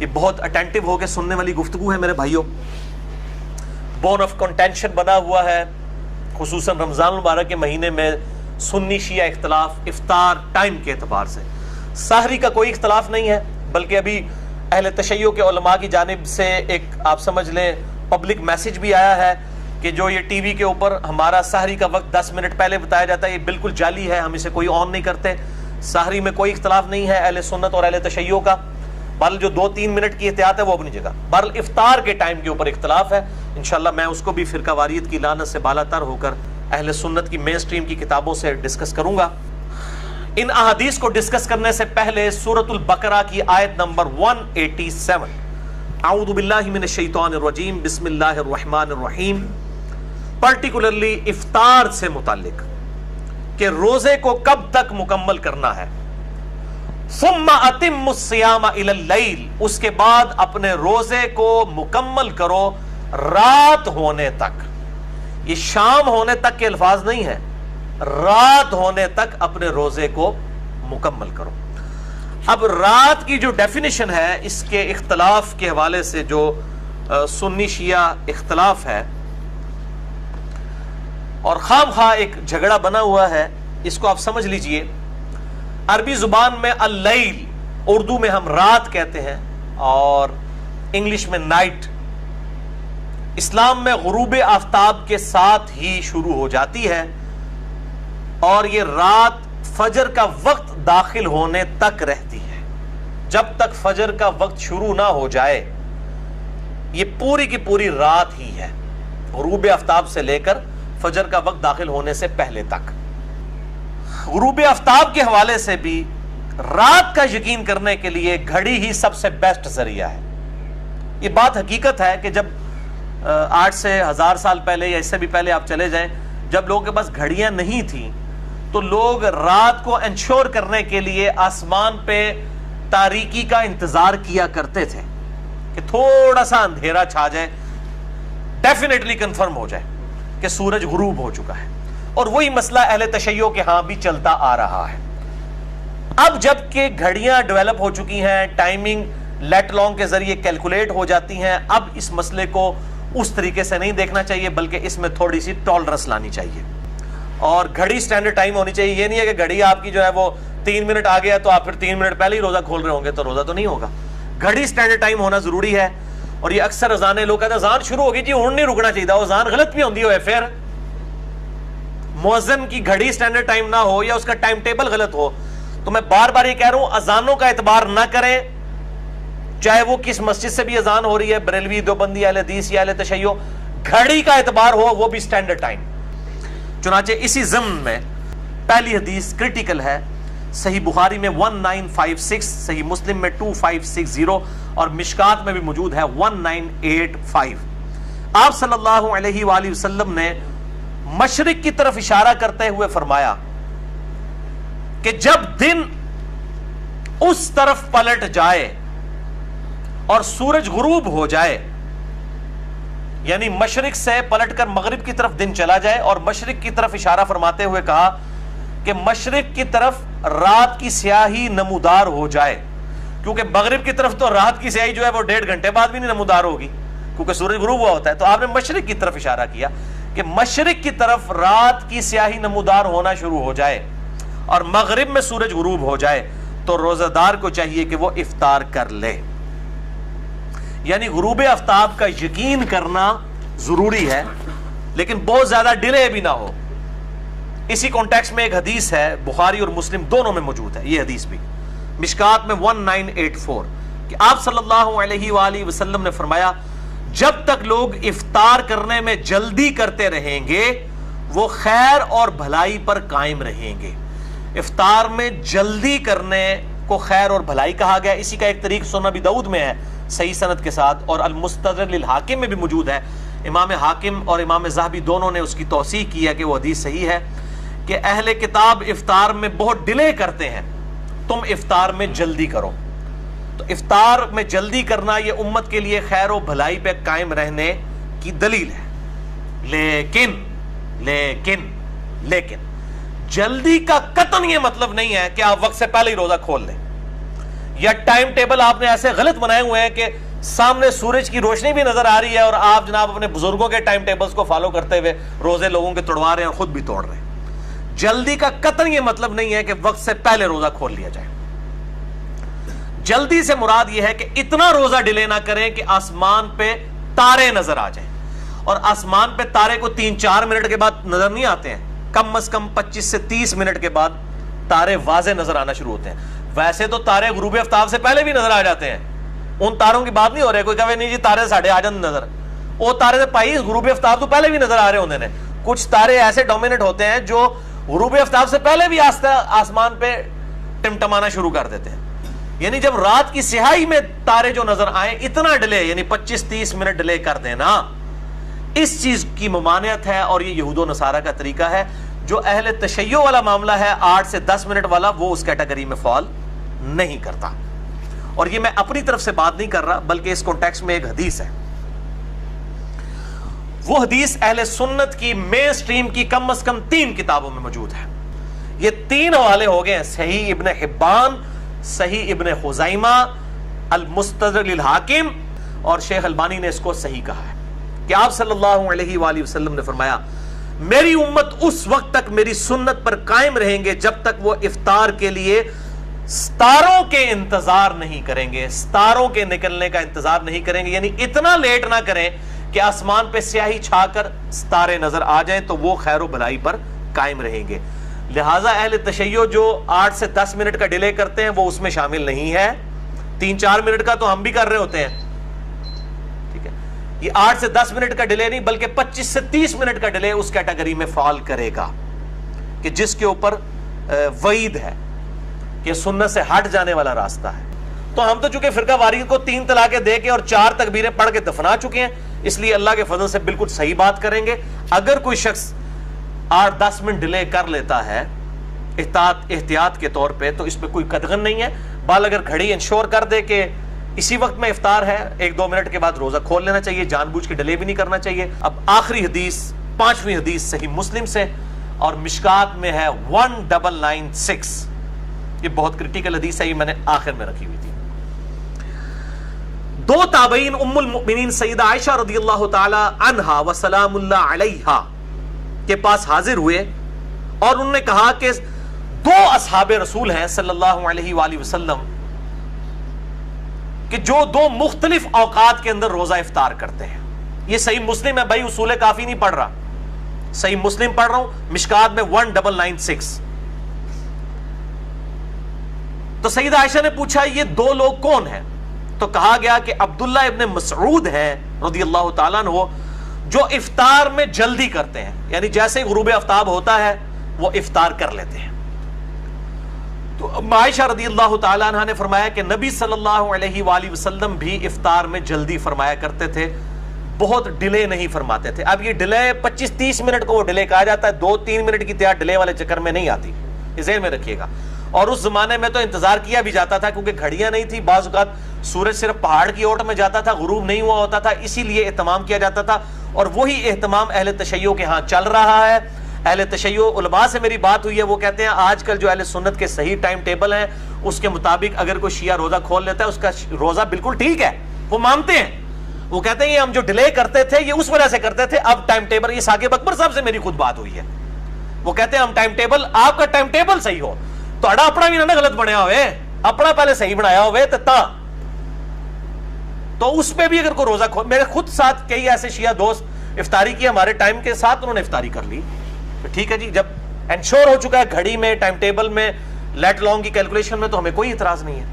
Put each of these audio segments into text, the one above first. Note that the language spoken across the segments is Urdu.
یہ بہت اٹینٹو ہو کے سننے والی گفتگو ہے میرے بھائیوں. بون آف کنٹینشن بنا ہوا ہے خصوصاً رمضان المبارک کے مہینے میں سنی شیعہ اختلاف افطار ٹائم کے اعتبار سے. سحری کا کوئی اختلاف نہیں ہے، بلکہ ابھی اہل تشیع کے علماء کی جانب سے ایک آپ سمجھ لیں پبلک میسج بھی آیا ہے کہ جو یہ ٹی وی کے اوپر ہمارا سحری کا وقت 10 منٹ پہلے بتایا جاتا ہے یہ بالکل جعلی ہے، ہم اسے کوئی آن نہیں کرتے. سحری میں کوئی اختلاف نہیں ہے اہل سنت اور اہل تشیع کا. بہرحال جو 2-3 منٹ کی احتیاط ہے وہ اپنی جگہ. بہرحال افطار کے ٹائم کے اوپر اختلاف ہے، انشاءاللہ میں اس کو بھی فرقہ واریت کی لعنت سے بالا تر ہو کر اہل سنت کی مین سٹریم کی کتابوں سے ڈسکس کروں گا. ان احادیث کو ڈسکس کرنے سے پہلے سورۃ البقرہ کی آیت نمبر 187 اعوذ باللہ من الشیطان الرجیم بسم اللہ الرحمن الرحیم، پرٹیکولرلی افطار سے متعلق کہ روزے کو کب تک مکمل کرنا ہے. ثم اتم الصیام الی اللیل، اس کے بعد اپنے روزے کو مکمل کرو رات ہونے تک. یہ شام ہونے تک کے الفاظ نہیں ہے، رات ہونے تک اپنے روزے کو مکمل کرو. اب رات کی جو ڈیفینیشن ہے اس کے اختلاف کے حوالے سے جو سنی شیعہ اختلاف ہے اور خام خواہ ایک جھگڑا بنا ہوا ہے، اس کو آپ سمجھ لیجئے. عربی زبان میں اللیل، اردو میں ہم رات کہتے ہیں اور انگلش میں نائٹ. اسلام میں غروب آفتاب کے ساتھ ہی شروع ہو جاتی ہے اور یہ رات فجر کا وقت داخل ہونے تک رہتی ہے. جب تک فجر کا وقت شروع نہ ہو جائے یہ پوری کی پوری رات ہی ہے، غروب آفتاب سے لے کر فجر کا وقت داخل ہونے سے پہلے تک. غروب آفتاب کے حوالے سے بھی رات کا یقین کرنے کے لیے گھڑی ہی سب سے بیسٹ ذریعہ ہے. یہ بات حقیقت ہے کہ جب 8 سے 1000 سال پہلے یا اس سے بھی پہلے آپ چلے جائیں، جب لوگوں کے پاس گھڑیاں نہیں تھیں تو لوگ رات کو انشور کرنے کے لیے آسمان پہ تاریکی کا انتظار کیا کرتے تھے کہ تھوڑا سا اندھیرا چھا جائے، ڈیفینیٹلی کنفرم ہو جائے کہ سورج غروب ہو چکا ہے. اور وہی مسئلہ اہل تشیع کے ہاں بھی چلتا آ رہا ہے. اب جب کہ گھڑیاں ڈیولپ ہو چکی ہیں، ٹائمنگ لیٹ لانگ کے ذریعے کیلکولیٹ ہو جاتی ہیں، اب اس مسئلے کو اس طریقے سے نہیں دیکھنا چاہیے بلکہ اس میں تھوڑی سی ٹالرنس لانی چاہیے. اور گھڑی سٹینڈرڈ ٹائم ہونی چاہیے. یہ نہیں ہے کہ گھڑی آپ کی جو ہے وہ 3 منٹ آ گیا تو آپ پھر 3 منٹ پہلے ہی روزہ کھول رہے ہوں گے تو روزہ تو نہیں ہوگا. گھڑی سٹینڈرڈ ٹائم ہونا ضروری ہے. اور یہ اکثر اذانیں لوگ کہتے ہیں اذان شروع ہوگی جی ہن نہیں رکنا چاہیے. وہ اذان غلط بھی ہوندی ہوئے پھر مؤذن کی گھڑی سٹینڈرڈ ٹائم نہ ہو یا اس کا ٹائم ٹیبل غلط ہو تو میں بار بار یہ کہہ رہا ہوں اذانوں کا اعتبار نہ کریں، چاہے وہ کس مسجد سے بھی اذان ہو رہی ہے، بریلوی، دیوبندی، اہل حدیث یا اہل تشیع، گھڑی کا اعتبار ہو وہ بھی سٹینڈرڈ ٹائم. چنانچہ اسی ضمن میں پہلی حدیث کرٹیکل ہے. صحیح بخاری میں 1956، صحیح مسلم میں 2560 اور مشکات میں بھی موجود ہے 1985. آپ صلی اللہ علیہ وآلہ وسلم نے مشرق کی طرف اشارہ کرتے ہوئے فرمایا کہ جب دن اس طرف پلٹ جائے اور سورج غروب ہو جائے، یعنی مشرق سے پلٹ کر مغرب کی طرف دن چلا جائے، اور مشرق کی طرف اشارہ فرماتے ہوئے کہا کہ مشرق کی طرف رات کی سیاہی نمودار ہو جائے، کیونکہ مغرب کی طرف تو رات کی سیاہی جو ہے وہ 1.5 گھنٹے بعد بھی نہیں نمودار ہوگی کیونکہ سورج غروب ہوا ہوتا ہے. تو آپ نے مشرق کی طرف اشارہ کیا کہ مشرق کی طرف رات کی سیاہی نمودار ہونا شروع ہو جائے اور مغرب میں سورج غروب ہو جائے تو روزہ دار کو چاہیے کہ وہ افطار کر لے. یعنی غروب آفتاب کا یقین کرنا ضروری ہے لیکن بہت زیادہ ڈیلے بھی نہ ہو. اسی کانٹیکسٹ میں ایک حدیث ہے، بخاری اور مسلم دونوں میں موجود ہے یہ حدیث بھی، مشکات میں 1984، کہ آپ صلی اللہ علیہ وآلہ وسلم نے فرمایا جب تک لوگ افطار کرنے میں جلدی کرتے رہیں گے وہ خیر اور بھلائی پر قائم رہیں گے. افطار میں جلدی کرنے کو خیر اور بھلائی کہا گیا. اسی کا ایک طریق سنن ابی داؤد میں ہے صحیح سند کے ساتھ اور المستدرک للحاکم میں بھی موجود ہے. امام حاکم اور امام ذہبی دونوں نے اس کی توثیق کی ہے کہ وہ حدیث صحیح ہے کہ اہل کتاب افطار میں بہت ڈیلے کرتے ہیں، تم افطار میں جلدی کرو. تو افطار میں جلدی کرنا یہ امت کے لیے خیر و بھلائی پہ قائم رہنے کی دلیل ہے. لیکن جلدی کا قطعاً یہ مطلب نہیں ہے کہ آپ وقت سے پہلے ہی روزہ کھول لیں. یا ٹائم ٹیبل آپ نے ایسے غلط بنائے ہوئے ہیں کہ سامنے سورج کی روشنی بھی نظر آ رہی ہے اور آپ جناب اپنے بزرگوں کے ٹائم ٹیبلز کو فالو کرتے ہوئے روزے لوگوں کے توڑوا رہے ہیں اور خود بھی توڑ رہے ہیں۔ جلدی کا قطعاً یہ مطلب نہیں ہے کہ وقت سے پہلے روزہ کھول لیا جائے۔ جلدی سے مراد یہ ہے کہ اتنا روزہ ڈیلے نہ کریں کہ آسمان پہ تارے نظر آ جائیں، اور آسمان پہ تارے کو 3-4 منٹ کے بعد نظر نہیں آتے ہیں، کم از کم 25 سے 30 منٹ کے بعد تارے واضح نظر آنا شروع ہوتے ہیں۔ ویسے تو تارے غروب آفتاب سے پہلے بھی نظر آ جاتے ہیں، ان تاروں کی بات نہیں ہو رہی، کوئی کہے نہیں جی تارے ساڑھے آ جاتے نظر، وہ تارے سے پائی غروب آفتاب تو پہلے بھی نظر آ رہے ہوتے ہیں۔ کچھ تارے ایسے ڈومینیٹ ہوتے ہیں جو غروب آفتاب سے پہلے بھی آسمان پہ ٹمٹمانا شروع کر دیتے ہیں، یعنی جب رات کی سیاہی میں تارے جو نظر آئیں اتنا ڈیلے، یعنی 25-30 منٹ ڈیلے کر دینا، اس چیز کی ممانعت ہے، اور یہ یہود و نصارہ کا طریقہ ہے۔ جو اہل تشیع والا معاملہ ہے 8 سے 10 منٹ والا، وہ اس کیٹیگری میں فال نہیں کرتا۔ اور یہ میں اپنی طرف سے بات نہیں کر رہا، بلکہ اس کانٹیکسٹ میں ایک حدیث ہے، وہ حدیث اہل سنت کی مین سٹریم کی کم از کم 3 کتابوں میں موجود ہے۔ یہ 3 حوالے ہو گئے ہیں، صحیح ابن حبان، صحیح ابن خزیمہ، المستدرک للحاکم، اور شیخ البانی نے اس کو صحیح کہا ہے کہ آپ صلی اللہ علیہ وآلہ وسلم نے فرمایا میری امت اس وقت تک میری سنت پر قائم رہیں گے جب تک وہ افطار کے لیے ستاروں کے انتظار نہیں کریں گے، ستاروں کے نکلنے کا انتظار نہیں کریں گے، یعنی اتنا لیٹ نہ کریں کہ آسمان پہ سیاہی چھا کر ستارے نظر آ جائیں تو وہ خیر و بھلائی پر قائم رہیں گے۔ لہٰذا اہل تشیع جو 8 سے 10 منٹ کا ڈیلے کرتے ہیں وہ اس میں شامل نہیں ہے، 3-4 منٹ کا تو ہم بھی کر رہے ہوتے ہیں، ٹھیک ہے، یہ 8 سے 10 منٹ کا ڈیلے نہیں بلکہ 25 سے 30 منٹ کا ڈیلے اس کیٹیگری میں فال کرے گا کہ جس کے اوپر وعید ہے کہ سنت سے ہٹ جانے والا راستہ ہے۔ تو ہم تو چونکہ فرقہ واریت کو 3 طلاقیں دے کے اور 4 تکبیریں پڑھ کے دفنا چکے ہیں، اس لیے اللہ کے فضل سے بالکل صحیح بات کریں گے۔ اگر کوئی شخص 8-10 منٹ ڈیلے کر لیتا ہے احتیاط کے طور پہ تو اس پہ کوئی قدغن نہیں ہے، بال اگر گھڑی انشور کر دے کہ اسی وقت میں افطار ہے، 1-2 منٹ کے بعد روزہ کھول لینا چاہیے، جان بوجھ کے ڈیلے بھی نہیں کرنا چاہیے۔ اب آخری حدیث 5ویں حدیث صحیح مسلم سے اور مشکات میں ہے 1996، یہ بہت کرٹیکل حدیث ہے، یہ میں نے آخر میں رکھی ہوئی تھی۔ 2 تابعین ام المؤمنین سیدہ عائشہ رضی اللہ تعالی عنہا و سلام اللہ علیہا کے پاس حاضر ہوئے اور انہوں نے کہا کہ 2 اصحاب رسول ہیں صلی اللہ علیہ وآلہ وسلم کہ جو 2 مختلف اوقات کے اندر روزہ افطار کرتے ہیں۔ یہ صحیح مسلم ہے بھائی، اصول کافی نہیں پڑھ رہا، صحیح مسلم پڑھ رہا ہوں، مشکات میں 1996۔ تو سیدہ عائشہ نے پوچھا یہ 2 لوگ کون ہیں؟ تو کہا گیا کہ عبداللہ ابن مسعود ہیں رضی اللہ تعالیٰ عنہ، جو افطار میں جلدی کرتے ہیں، یعنی جیسے غروب آفتاب ہوتا ہے وہ افطار کر لیتے ہیں۔ تو عائشہ رضی اللہ تعالیٰ عنہ نے فرمایا کہ نبی صلی اللہ علیہ وآلہ وسلم بھی افطار میں جلدی فرمایا کرتے تھے، بہت ڈیلے نہیں فرماتے تھے۔ اب یہ ڈیلے 25-30 منٹ کو وہ ڈیلے کہا جاتا ہے، 2-3 منٹ کی تیار ڈیلے والے چکر میں نہیں آتی، یہ ذہن میں رکھیے گا۔ اور اس زمانے میں تو انتظار کیا بھی جاتا تھا کیونکہ گھڑیاں نہیں تھی، بعض اوقات سورج صرف پہاڑ کی اوٹ میں جاتا تھا، غروب نہیں ہوا ہوتا تھا، اسی لیے اہتمام کیا جاتا تھا، اور وہی اہتمام اہل تشیع کے ہاں چل رہا ہے۔ اہل تشیع علماء سے میری بات ہوئی ہے، وہ کہتے ہیں آج کل جو اہل سنت کے صحیح ٹائم ٹیبل ہیں اس کے مطابق اگر کوئی شیعہ روزہ کھول لیتا ہے اس کا روزہ بالکل ٹھیک ہے، وہ مانتے ہیں، وہ کہتے ہیں یہ ہم جو ڈیلے کرتے تھے یہ اس وجہ سے کرتے تھے، اب ٹائم ٹیبل، یہ ثاقب اکبر صاحب سے میری خود بات ہوئی ہے، وہ کہتے ہیں ہم ٹائم ٹیبل، آپ کا ٹائم ٹیبل صحیح ہو تو اپنا بھی نہ غلط بنیا ہوئے، اپنا پہلے صحیح بنایا ہوئے تو اس پہ بھی اگر کوئی روزہ کھول، میرے خود ساتھ کئی ایسے شیعہ دوست افطاری کی ہمارے ٹائم کے ساتھ انہوں نے افطاری کر لی، ٹھیک ہے جی، جب انشور ہو چکا ہے گھڑی میں، ٹائم ٹیبل میں، لیٹ لانگ کی کیلکولیشن میں، تو ہمیں کوئی اعتراض نہیں ہے۔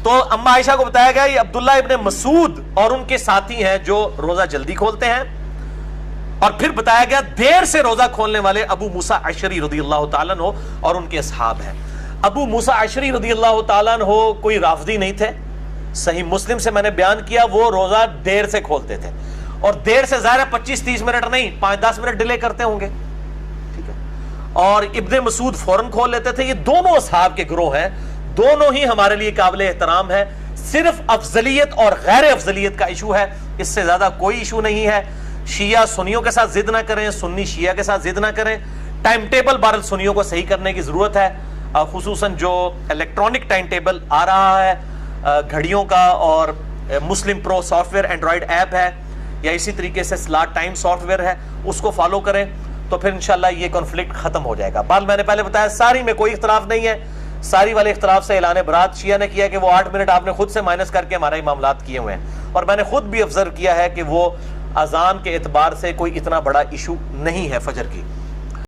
تو اما عائشہ کو بتایا گیا یہ عبداللہ ابن مسعود اور ان کے ساتھی ہیں جو روزہ جلدی کھولتے ہیں، اور پھر بتایا گیا دیر سے روزہ کھولنے والے ابو موسیٰ اشعری رضی اللہ تعالیٰ عنہ اور ان کے اصحاب ہیں۔ ابو موسیٰ اشعری رضی اللہ تعالیٰ عنہ کوئی رافضی نہیں تھے، صحیح مسلم سے میں نے بیان کیا وہ روزہ دیر سے کھولتے تھے، اور دیر سے ظاہر ہے 25-30 منٹ نہیں، 5-10 منٹ ڈیلے کرتے ہوں گے، ٹھیک ہے، اور ابن مسعود فوراً کھول لیتے تھے۔ یہ دونوں اصحاب کے گروہ ہیں، دونوں ہی ہمارے لیے قابل احترام ہے، صرف افضلیت اور غیر افضلیت کا ایشو ہے، اس سے زیادہ کوئی ایشو نہیں ہے۔ شیعہ سنیوں کے ساتھ ضد نہ کریں، سنی شیعہ کے ساتھ ضد نہ کریں، ٹائم ٹیبل بہرحال سنیوں کو صحیح کرنے کی ضرورت ہے، خصوصاً جو الیکٹرانک ٹائم ٹیبل آ رہا ہے گھڑیوں کا، اور مسلم پرو سافٹ ویئر اینڈرائڈ ایپ ہے، یا اسی طریقے سے سلاٹ ٹائم سافٹ ویئر ہے، اس کو فالو کریں تو پھر انشاءاللہ یہ کنفلکٹ ختم ہو جائے گا. بال میں نے پہلے بتایا ساری میں کوئی اختلاف نہیں ہے، ساری والے اختلاف سے اعلان برات شیعہ نے کیا کہ وہ 8 منٹ آپ نے خود سے مائنس کر کے ہمارا ہی معاملات کیے ہوئے ہیں، اور میں نے خود بھی آبزرو کیا ہے کہ وہ اذان کے اعتبار سے کوئی اتنا بڑا ایشو نہیں ہے فجر کی.